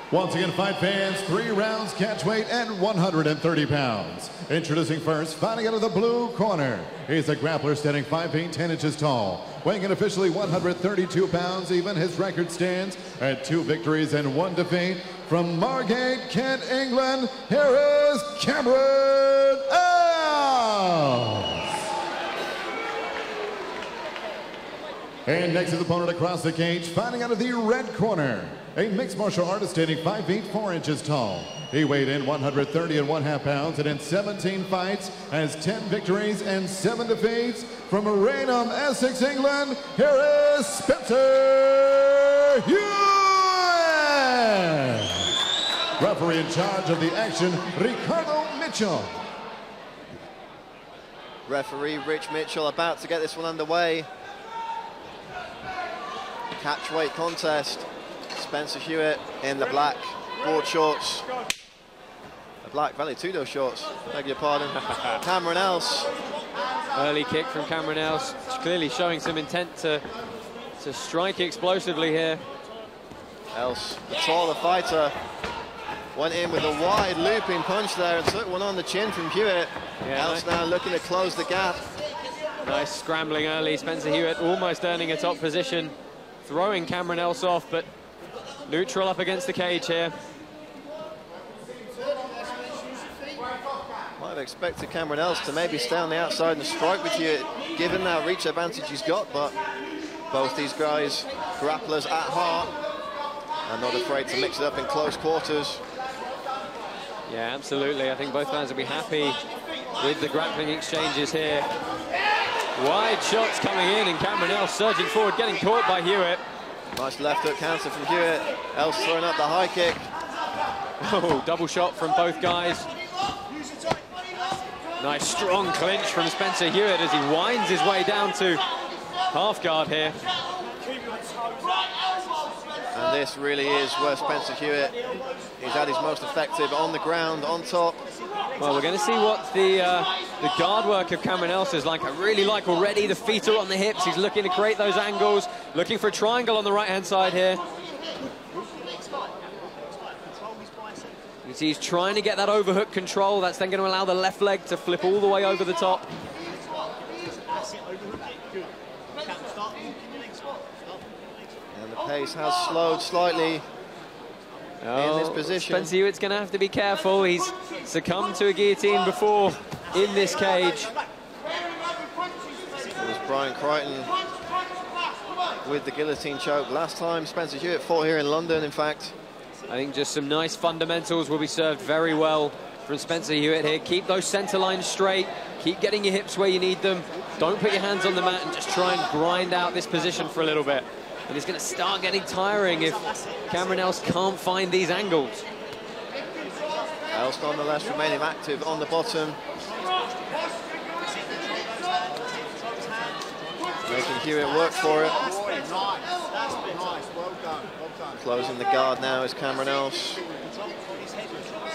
Once again, fight fans, 3 rounds, catch weight, and 130 pounds. Introducing first, fighting out of the blue corner. He's a grappler standing 5 feet 10 inches tall, weighing in officially 132 pounds even. His record stands at 2 victories and 1 defeat. From Margate, Kent, England, here is Cameron Els. And next his opponent across the cage, fighting out of the red corner. A mixed martial artist standing 5 feet 4 inches tall. He weighed in 130.5 pounds and in 17 fights has 10 victories and 7 defeats. From Raynham, Essex, England, here is Spencer Hewitt. Referee in charge of the action, Ricardo Mitchell. Referee Rich Mitchell about to get this one underway. Catch weight contest. Spencer Hewitt in the black board shorts. The black Valley Tudo shorts, beg your pardon. Cameron Els. Early kick from Cameron Els, clearly showing some intent to strike explosively here. Els, the taller fighter, went in with a wide looping punch there and took one on the chin from Hewitt. Yeah, Els now looking to close the gap. Nice scrambling early. Spencer Hewitt almost earning a top position, throwing Cameron Els off, but neutral up against the cage here. Might have expected Cameron Els to maybe stay on the outside and strike with you, given that reach advantage he's got, but both these guys, grapplers at heart, and not afraid to mix it up in close quarters. Yeah, absolutely. I think both guys will be happy with the grappling exchanges here. Wide shots coming in, and Cameron Els surging forward, getting caught by Hewitt. Nice left hook counter from Hewitt. Els throwing up the high kick. Oh, double shot from both guys. Nice strong clinch from Spencer Hewitt as he winds his way down to half guard here. And this really is where Spencer Hewitt is at his most effective, on the ground, on top. Well, we're going to see what the guard work of Cameron Els is like. I really like already the feet are on the hips. He's looking to create those angles, looking for a triangle on the right-hand side here. You see he's trying to get that overhook control. That's then going to allow the left leg to flip all the way over the top. And the pace has slowed slightly in this position. Spencer Hewitt's going to have to be careful. He's succumbed to a guillotine before in this cage. It was Brian Crichton with the guillotine choke last time. Spencer Hewitt fought here in London, in fact. I think just some nice fundamentals will be served very well from Spencer Hewitt here. Keep those center lines straight. Keep getting your hips where you need them. Don't put your hands on the mat and just try and grind out this position for a little bit. And it's going to start getting tiring if Cameron Els can't find these angles. Els nonetheless remaining active on the bottom. Making Hewitt work for it. Closing the guard now is Cameron Els.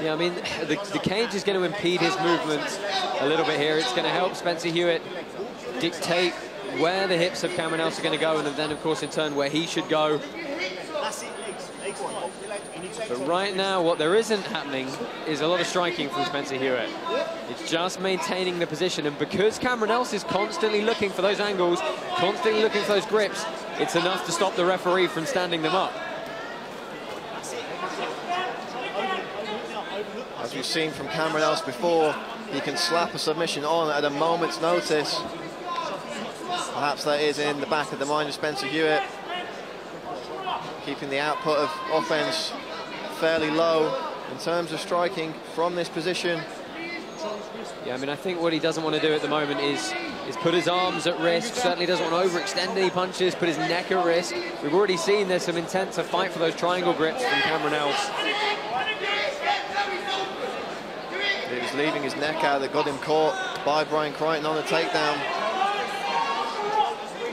Yeah, I mean, the cage is going to impede his movement a little bit here. It's going to help Spencer Hewitt dictate where the hips of Cameron Els are going to go, and then, of course, in turn, where he should go. But right now, what there isn't happening is a lot of striking from Spencer Hewitt. It's just maintaining the position, and because Cameron Els is constantly looking for those angles, constantly looking for those grips, it's enough to stop the referee from standing them up. As we've seen from Cameron Els before, he can slap a submission on at a moment's notice. Perhaps that is in the back of the mind of Spencer Hewitt, keeping the output of offense fairly low in terms of striking from this position. Yeah, I mean, I think what he doesn't want to do at the moment is put his arms at risk. Certainly doesn't want to overextend any punches, put his neck at risk. We've already seen there's some intent to fight for those triangle grips from Cameron Els. He was leaving his neck out that got him caught by Brian Crichton on the takedown.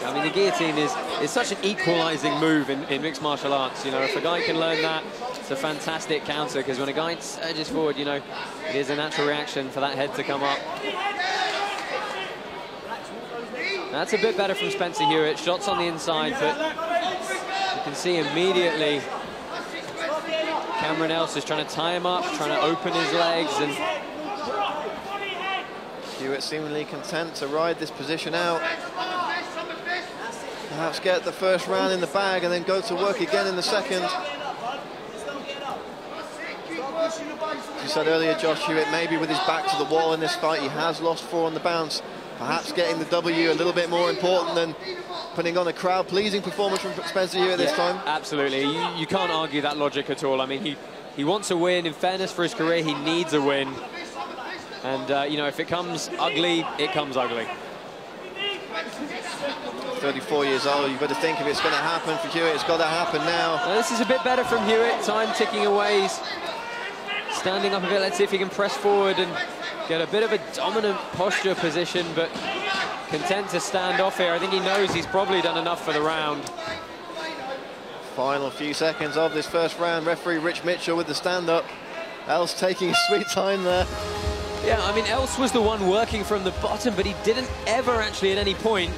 I mean, the guillotine is such an equalizing move in mixed martial arts. You know, if a guy can learn that, it's a fantastic counter, because when a guy surges forward, you know, it is a natural reaction for that head to come up. That's a bit better from Spencer Hewitt. Shots on the inside, but you can see immediately Cameron Else is trying to tie him up, trying to open his legs, and Hewitt seemingly content to ride this position out. Perhaps get the first round in the bag and then go to work again in the second. As you said earlier, Josh, Hewitt maybe with his back to the wall in this fight. He has lost 4 on the bounce. Perhaps getting the W a little bit more important than putting on a crowd-pleasing performance from Spencer Hewitt this time. Absolutely. You can't argue that logic at all. I mean, he wants a win. In fairness for his career, he needs a win. And, you know, if it comes ugly, it comes ugly. 34 years old, you've got to think if it's going to happen for Hewitt, it's got to happen now. This is a bit better from Hewitt. Time ticking away. He's standing up a bit. Let's see if he can press forward and get a bit of a dominant posture position, but content to stand off here. I think he knows he's probably done enough for the round. Final few seconds of this first round. Referee Rich Mitchell with the stand-up. Else taking his sweet time there. Yeah, I mean, Else was the one working from the bottom, but he didn't ever actually at any point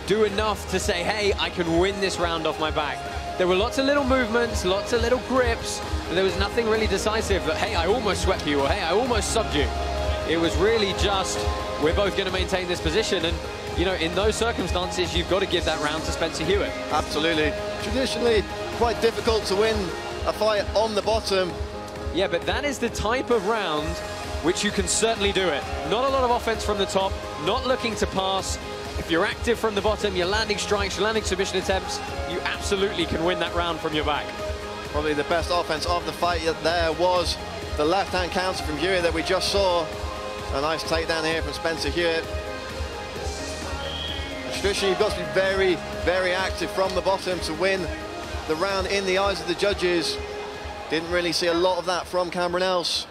do enough to say, hey, I can win this round off my back. There were lots of little movements, lots of little grips, but there was nothing really decisive that, hey, I almost swept you, or hey, I almost subbed you. It was really just, we're both going to maintain this position, and, you know, in those circumstances, you've got to give that round to Spencer Hewitt. Absolutely. Traditionally, quite difficult to win a fight on the bottom. Yeah, but that is the type of round which you can certainly do it. Not a lot of offense from the top, not looking to pass. If you're active from the bottom, you're landing strikes, you're landing submission attempts, you absolutely can win that round from your back. Probably the best offense of the fight there was the left-hand counter from Hewitt that we just saw. A nice takedown here from Spencer Hewitt. Traditionally, you've got to be very, very active from the bottom to win the round in the eyes of the judges. Didn't really see a lot of that from Cameron Else.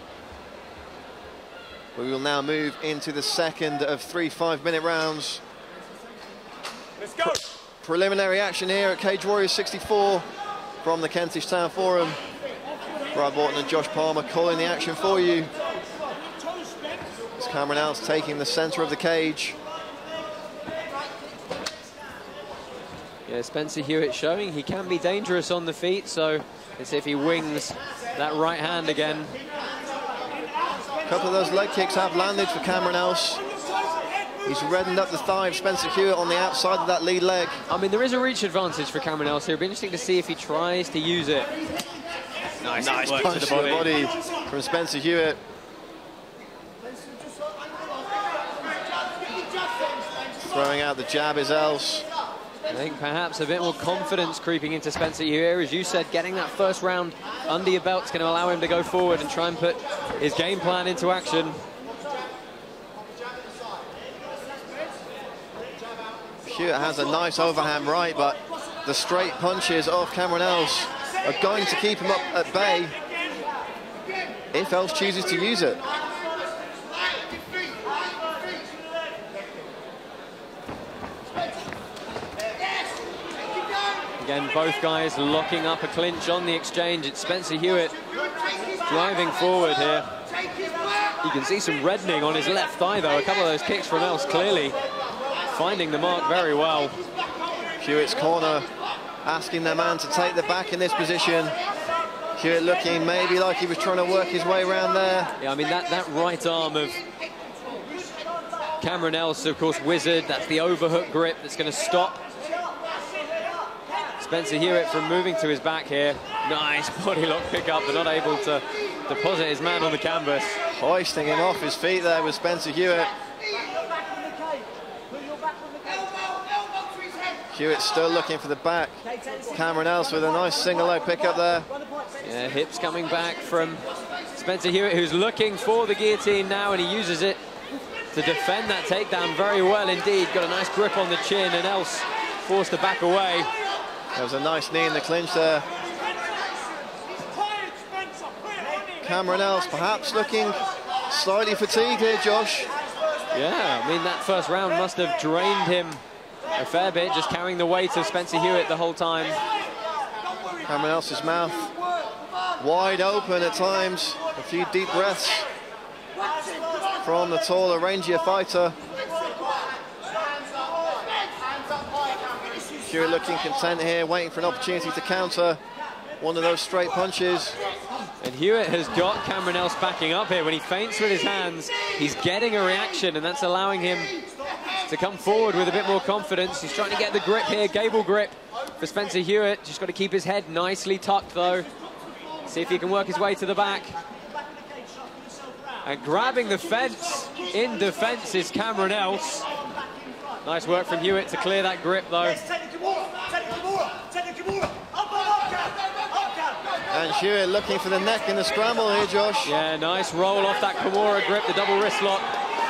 We will now move into the second of 3 5-minute rounds. Let's go. Preliminary action here at Cage Warriors 64 from the Kentish Town Forum. Brad Morton and Josh Palmer calling the action for you. It's Cameron Else taking the centre of the cage. Yeah, Spencer Hewitt showing he can be dangerous on the feet, so let's see if he wings that right hand again. A couple of those leg kicks have landed for Cameron Else. He's reddened up the thigh of Spencer Hewitt on the outside of that lead leg. I mean, there is a reach advantage for Cameron Else here. It'll be interesting to see if he tries to use it. Nice Punch to the body from Spencer Hewitt. Throwing out the jab is Else. I think perhaps a bit more confidence creeping into Spencer Hewitt. As you said, getting that first round under your belt is going to allow him to go forward and try and put his game plan into action. Hewitt has a nice overhand right, but the straight punches of Cameron Else are going to keep him up at bay if Else chooses to use it. Again, both guys locking up a clinch on the exchange. It's Spencer Hewitt driving forward here. You can see some reddening on his left thigh, though. A couple of those kicks from Else clearly finding the mark very well. Hewitt's corner asking their man to take the back in this position. Hewitt looking maybe like he was trying to work his way around there. Yeah, I mean, that right arm of Cameron Else, of course, wizard. That's the overhook grip that's going to stop Spencer Hewitt from moving to his back here. Nice body lock pickup, but not able to deposit his man on the canvas. Hoisting him off his feet there with Spencer Hewitt. Hewitt still looking for the back. Cameron Else with a nice single leg pickup there. Yeah, hips coming back from Spencer Hewitt, who's looking for the guillotine now, and he uses it to defend that takedown very well indeed. Got a nice grip on the chin, and Else forced to back away. There was a nice knee in the clinch there. Cameron Else perhaps looking slightly fatigued here, Josh. Yeah, I mean, that first round must have drained him a fair bit, just carrying the weight of Spencer Hewitt the whole time. Cameron Else's mouth wide open at times. A few deep breaths from the taller, rangier fighter. Hewitt looking content here, waiting for an opportunity to counter. one of those straight punches. And Hewitt has got Cameron Else backing up here. When he feints with his hands, he's getting a reaction, and that's allowing him to come forward with a bit more confidence. He's trying to get the grip here, gable grip for Spencer Hewitt. Just got to keep his head nicely tucked, though. See if he can work his way to the back. And grabbing the fence in defense is Cameron Else. Nice work from Hewitt to clear that grip, though. And Hewitt looking for the neck in the scramble here, Josh. Yeah, nice roll off that Kimura grip, the double wrist lock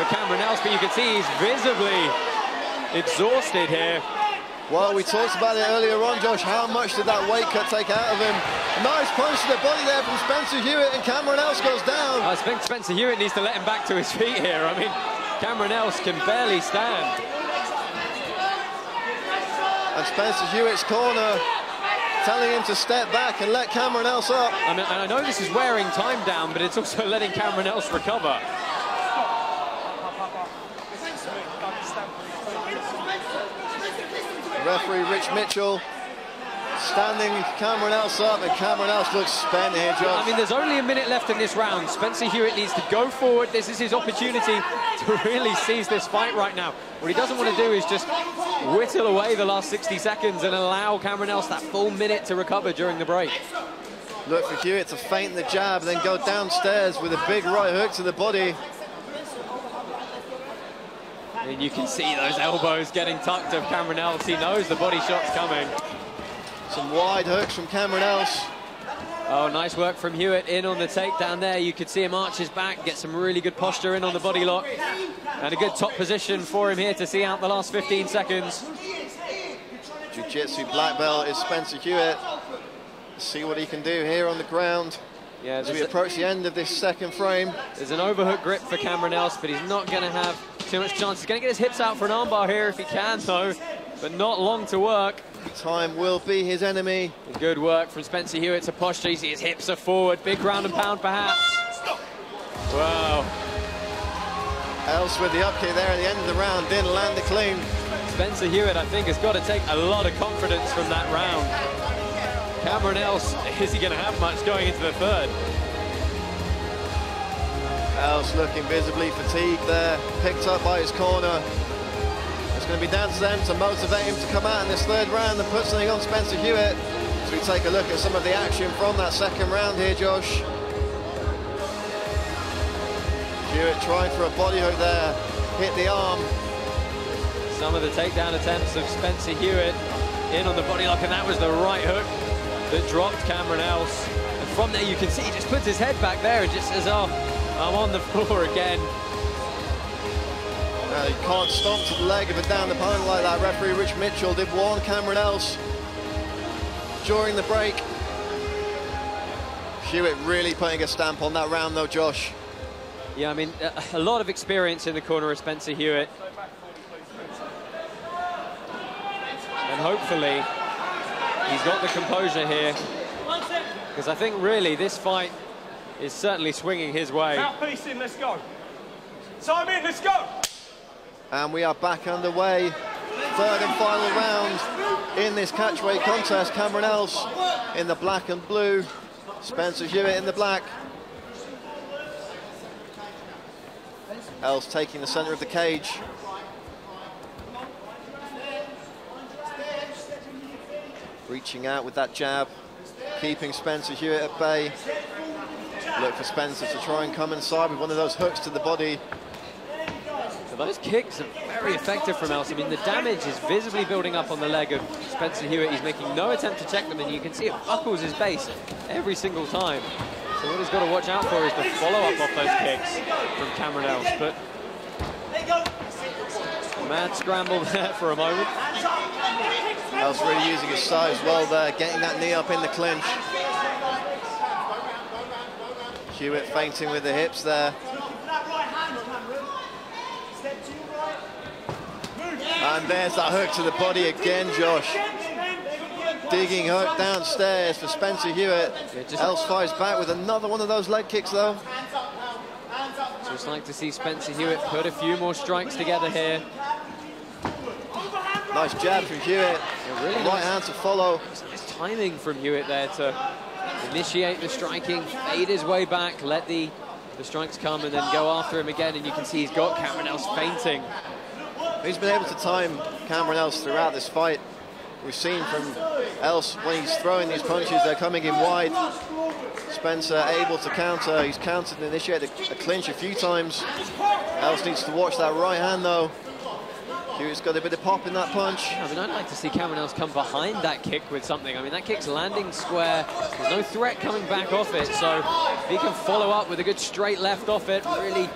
for Cameron Else, but you can see he's visibly exhausted here. Well, we talked about it earlier on, Josh. How much did that weight cut take out of him? Nice punch to the body there from Spencer Hewitt, and Cameron Else goes down. I think Spencer Hewitt needs to let him back to his feet here. I mean, Cameron Else can barely stand. And Spencer Hewitt's corner telling him to step back and let Cameron Else up. I mean, and I know this is wearing time down, but it's also letting Cameron Else recover. Referee Rich Mitchell standing Cameron Else up, and Cameron Else looks spent here, Josh. I mean, there's only a minute left in this round. Spencer Hewitt needs to go forward. This is his opportunity to really seize this fight right now. What he doesn't want to do is just whittle away the last 60 seconds and allow Cameron Else that full minute to recover during the break. Look for Hewitt to feint the jab, then go downstairs with a big right hook to the body. And you can see those elbows getting tucked of Cameron Else. He knows the body shot's coming. Some wide hooks from Cameron Else. Oh, nice work from Hewitt in on the takedown there. You could see him arch his back, get some really good posture in on the body lock. And a good top position for him here to see out the last 15 seconds. Jiu-Jitsu black belt is Spencer Hewitt. See what he can do here on the ground. Yeah, as we approach the end of this second frame. There's an overhook grip for Cameron Else, but he's not going to have too much chance. He's going to get his hips out for an armbar here if he can, though, but not long to work. Time will be his enemy. Good work from Spencer Hewitt to posture. You see his hips are forward. Big ground and pound, perhaps. Wow. Else with the upkick there at the end of the round, didn't land it clean. Spencer Hewitt, I think, has got to take a lot of confidence from that round. Cameron Else, is he going to have much going into the third? Else looking visibly fatigued there, picked up by his corner. It's going to be down to them to motivate him to come out in this third round and put something on Spencer Hewitt. As we take a look at some of the action from that second round here, Josh. Hewitt trying for a body hook there, hit the arm. Some of the takedown attempts of Spencer Hewitt in on the body lock, and that was the right hook that dropped Cameron Else. And from there you can see he just puts his head back there and just says, oh, I'm on the floor again. You can't stomp to the leg of a down opponent like that. Referee Rich Mitchell did warn Cameron Else during the break. Hewitt really putting a stamp on that round though, Josh. Yeah, I mean, a lot of experience in the corner of Spencer Hewitt. And hopefully he's got the composure here, because I think really this fight is certainly swinging his way. Mouthpiece in, let's go. Time in, let's go. And we are back underway. Third and final round in this catchweight contest. Cameron Else in the black and blue. Spencer Hewitt in the black. Else taking the center of the cage. Reaching out with that jab, keeping Spencer Hewitt at bay. Look for Spencer to try and come inside with one of those hooks to the body. So those kicks are very effective from Else. I mean, the damage is visibly building up on the leg of Spencer Hewitt. He's making no attempt to check them, and you can see it buckles his base every single time. So what he's got to watch out for is the follow-up off those kicks from Cameron Else. But a mad scramble there for a moment. Else really using his size well there, getting that knee up in the clinch. Hewitt feinting with the hips there. And there's that hook to the body again, Josh. Digging hook downstairs for Spencer Hewitt. Else fires back with another one of those leg kicks, though. Just like to see Spencer Hewitt put a few more strikes together here. Nice jab from Hewitt. Yeah, really right hand to follow. Nice timing from Hewitt there to initiate the striking, fade his way back, let the strikes come, and then go after him again. And you can see he's got Cameron Else fainting. He's been able to time Cameron Else throughout this fight. We've seen from Else, when he's throwing these punches, they're coming in wide. Spencer able to counter. He's countered and initiated a clinch a few times. Else needs to watch that right hand, though. Hewitt's got a bit of pop in that punch. I mean, I'd like to see Cameron Else come behind that kick with something. I mean, that kick's landing square. There's no threat coming back off it. So if he can follow up with a good straight left off it, really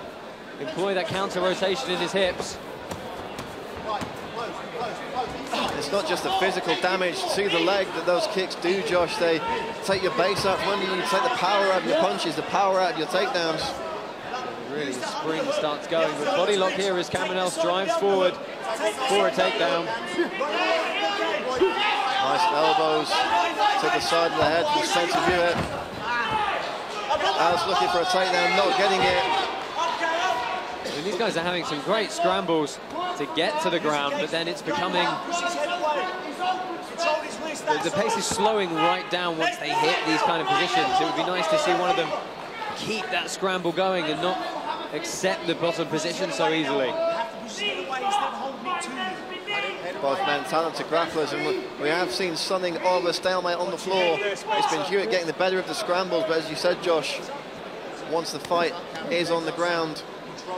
employ that counter rotation in his hips. It's not just the physical damage to the leg that those kicks do, Josh. They take your base out from under you, take the power out of your punches, the power out of your takedowns. Really, the spring starts going. But body lock here as Cameron Else drives forward for a takedown. Nice elbows to the side of the head from Spencer Hewitt. Else looking for a takedown, not getting it. And these guys are having some great scrambles to get to the ground, but then it's becoming... The pace is slowing right down once they hit these kind of positions. It would be nice to see one of them keep that scramble going and not accept the bottom position so easily. Both men talented grapplers, and we have seen something of a stalemate on the floor. It's been Hewitt getting the better of the scrambles, but as you said, Josh, once the fight is on the ground,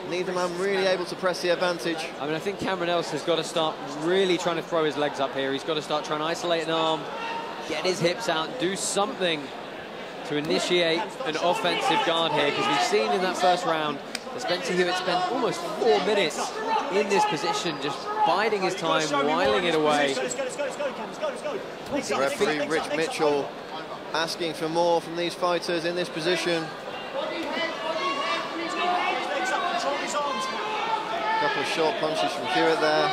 neither man really able to press the advantage. I mean, I think Cameron Else has got to start really trying to throw his legs up here. He's got to start trying to isolate an arm, get his hips out, do something to initiate an offensive guard here, because we've seen in that first round that Spencer Hewitt spent almost 4 minutes in this position, just biding his time, whiling it away. Referee Rich Mitchell asking for more from these fighters in this position. A couple of short punches from Hewitt there.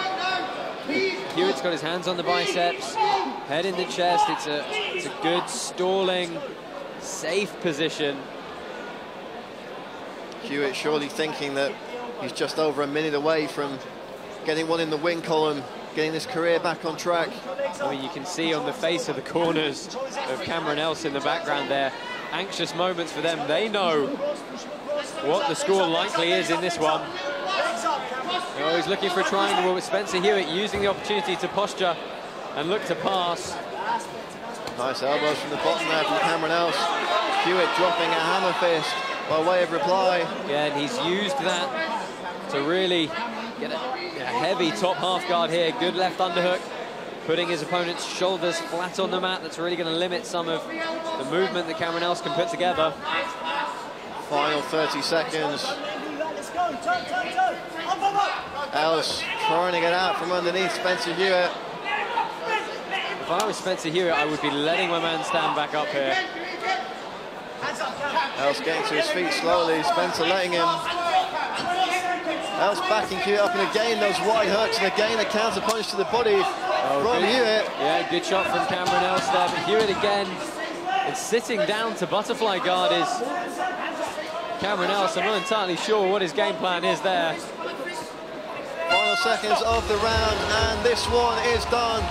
Hewitt's got his hands on the biceps, head in the chest. It's a good stalling, safe position. Hewitt surely thinking that he's just over a minute away from getting one in the win column, getting this career back on track. I mean, you can see on the face of the corners of Cameron Else in the background there, anxious moments for them. They know what the score likely is in this one. They're always looking for a triangle with Spencer Hewitt using the opportunity to posture and look to pass. Nice elbows from the bottom there from Cameron Else. Hewitt dropping a hammer fist by way of reply. Yeah, and he's used that to really get a heavy top half guard here. Good left underhook, putting his opponent's shoulders flat on the mat. That's really going to limit some of the movement that Cameron Else can put together. Final 30 seconds. Else trying to get out from underneath Spencer Hewitt. If I was Spencer Hewitt, I would be letting my man stand back up here. Else getting to his feet slowly, Spencer letting him. Else backing Hewitt up, and again those wide hooks, and again a counter punch to the body from Hewitt. Yeah, good shot from Cameron Else there, but Hewitt again, it's sitting down to butterfly guard is Cameron Else. I'm not entirely sure what his game plan is there. Final seconds of the round, and this one is done.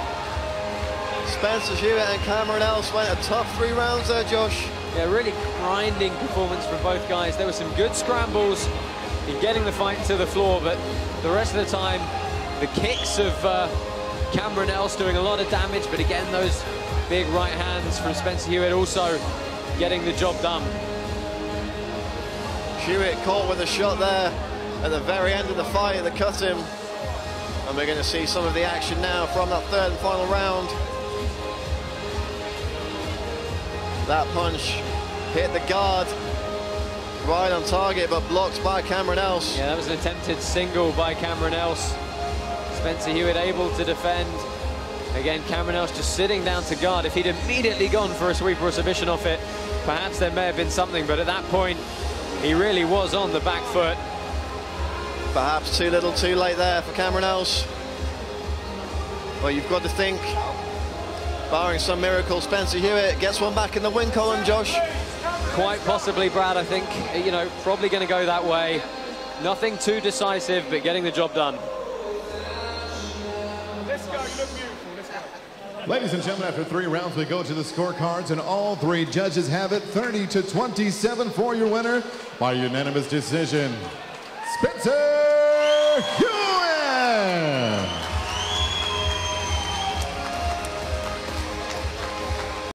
Spencer Hewitt and Cameron Else went a tough 3 rounds there, Josh. Yeah, really grinding performance from both guys. There were some good scrambles in getting the fight to the floor, but the rest of the time, the kicks of Cameron Else doing a lot of damage, but again, those big right hands from Spencer Hewitt also getting the job done. Hewitt caught with a shot there at the very end of the fight that cut him. And we're going to see some of the action now from that 3rd and final round. That punch hit the guard right on target, but blocked by Cameron Else. Yeah, that was an attempted single by Cameron Else. Spencer Hewitt able to defend. Again, Cameron Else just sitting down to guard. If he'd immediately gone for a sweep or a submission off it, perhaps there may have been something, but at that point, he really was on the back foot. Perhaps too little too late there for Cameron Else. Well, you've got to think, barring some miracle, Spencer Hewitt gets one back in the win column, Josh. Quite possibly, Brad. I think, you know, probably going to go that way. Nothing too decisive, but getting the job done. Let's go, you look beautiful, let's go. Ladies and gentlemen, after 3 rounds, we go to the scorecards, and all 3 judges have it 30-27 for your winner by unanimous decision, Spencer Hewitt.